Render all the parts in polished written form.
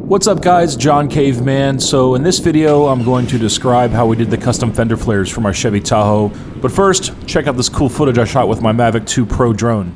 What's up guys, John Caveman. So in this video I'm going to describe how we did the custom fender flares from our Chevy Tahoe. But first, check out this cool footage I shot with my Mavic 2 Pro drone.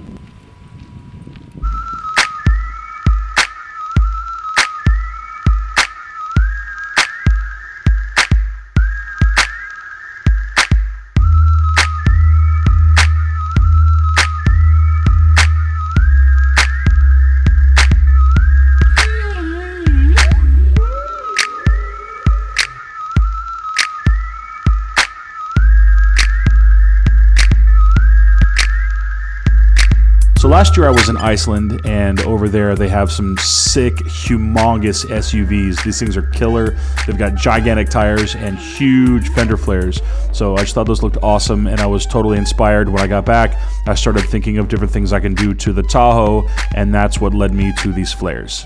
So last year I was in Iceland, and over there they have some sick, humongous SUVs. These things are killer. They've got gigantic tires and huge fender flares. So I just thought those looked awesome, and I was totally inspired. When I got back, I started thinking of different things I can do to the Tahoe, and that's what led me to these flares.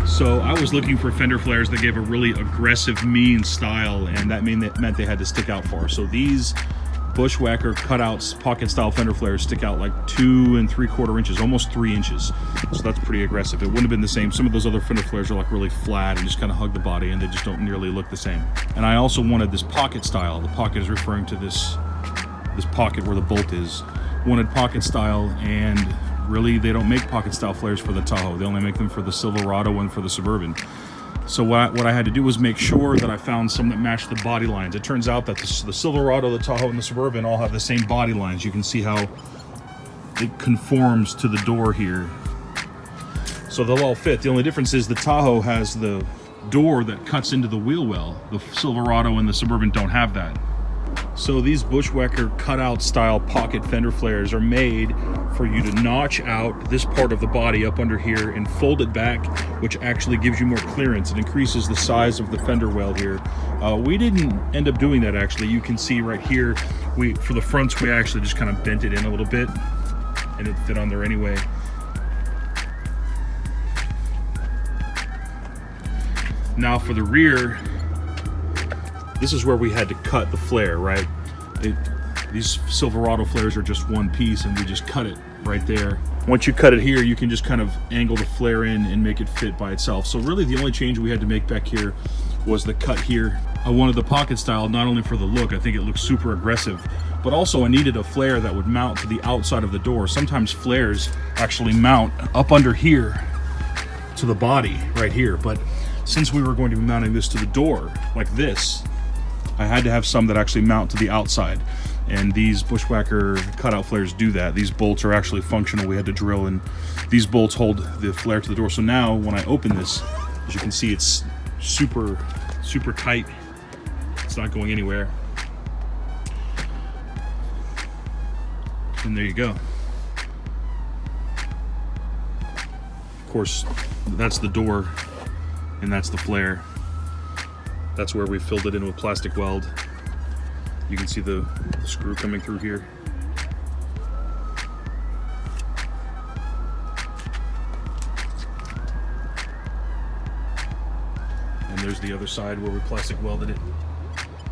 So I was looking for fender flares that gave a really aggressive, mean style, and that meant they had to stick out far. So these Bushwacker cutouts, pocket style fender flares stick out like 2 3/4 inches, almost 3 inches. So that's pretty aggressive. It wouldn't have been the same. Some of those other fender flares are like really flat and just kind of hug the body, and they just don't nearly look the same. And I also wanted this pocket style. The pocket is referring to this pocket where the bolt is. Wanted pocket style, and really they don't make pocket style flares for the Tahoe. They only make them for the Silverado and for the Suburban. So what I had to do was make sure that I found some that matched the body lines. It turns out that the Silverado, the Tahoe, and the Suburban all have the same body lines. You can see how it conforms to the door here. So they'll all fit. The only difference is the Tahoe has the door that cuts into the wheel well. The Silverado and the Suburban don't have that. So these Bushwacker cutout style pocket fender flares are made for you to notch out this part of the body up under here and fold it back, which actually gives you more clearance. It increases the size of the fender well here. We didn't end up doing that actually. You can see right here, for the fronts, we actually just kind of bent it in a little bit, and it fit on there anyway. Now for the rear, this is where we had to cut the flare, right? These Silverado flares are just one piece, and we just cut it right there. Once you cut it here, you can just kind of angle the flare in and make it fit by itself. So really the only change we had to make back here was the cut here. I wanted the pocket style not only for the look, I think it looks super aggressive, but also I needed a flare that would mount to the outside of the door. Sometimes flares actually mount up under here to the body right here, but since we were going to be mounting this to the door like this, I had to have some that actually mount to the outside, and these Bushwacker cutout flares do that. These bolts are actually functional. We had to drill, and these bolts hold the flare to the door. So now when I open this, as you can see, it's super tight. It's not going anywhere. And there you go. Of course, that's the door, and that's the flare. That's where we filled it in with plastic weld. You can see the screw coming through here. And there's the other side where we plastic welded it,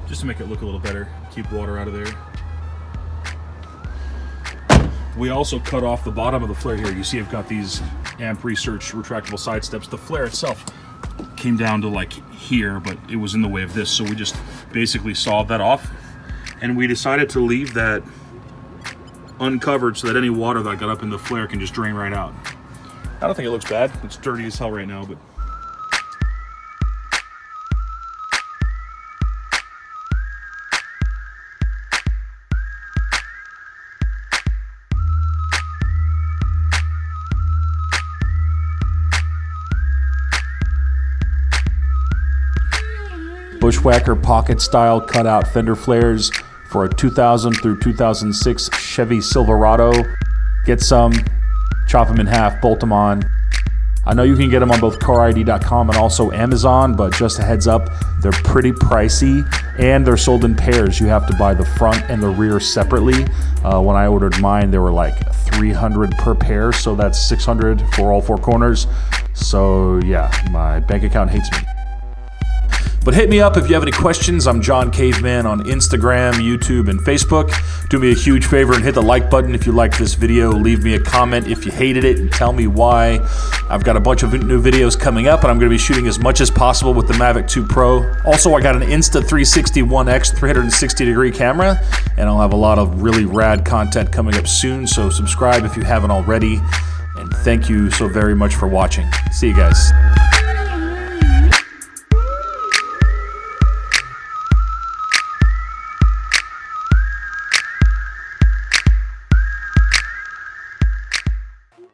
just to make it look a little better, keep water out of there. We also cut off the bottom of the flare here. You see I've got these amp research retractable side steps. The flare itself came down to like here, but it was in the way of this, so we just basically sawed that off, and we decided to leave that uncovered so that any water that got up in the flare can just drain right out. I don't think it looks bad. It's dirty as hell right now, but Bushwacker pocket style cutout fender flares for a 2000 through 2006 Chevy Silverado. Get some, chop them in half, bolt them on. I know you can get them on both carid.com and also Amazon, but just a heads up, they're pretty pricey, and they're sold in pairs. You have to buy the front and the rear separately. When I ordered mine, they were like $300 per pair, so that's $600 for all 4 corners. So yeah, my bank account hates me. But hit me up if you have any questions. I'm John Caveman on Instagram, YouTube, and Facebook. Do me a huge favor and hit the like button if you liked this video. Leave me a comment if you hated it and tell me why. I've got a bunch of new videos coming up, and I'm going to be shooting as much as possible with the Mavic 2 Pro. Also, I got an Insta360 1X 360-degree camera, and I'll have a lot of really rad content coming up soon, so subscribe if you haven't already. And thank you so very much for watching. See you guys.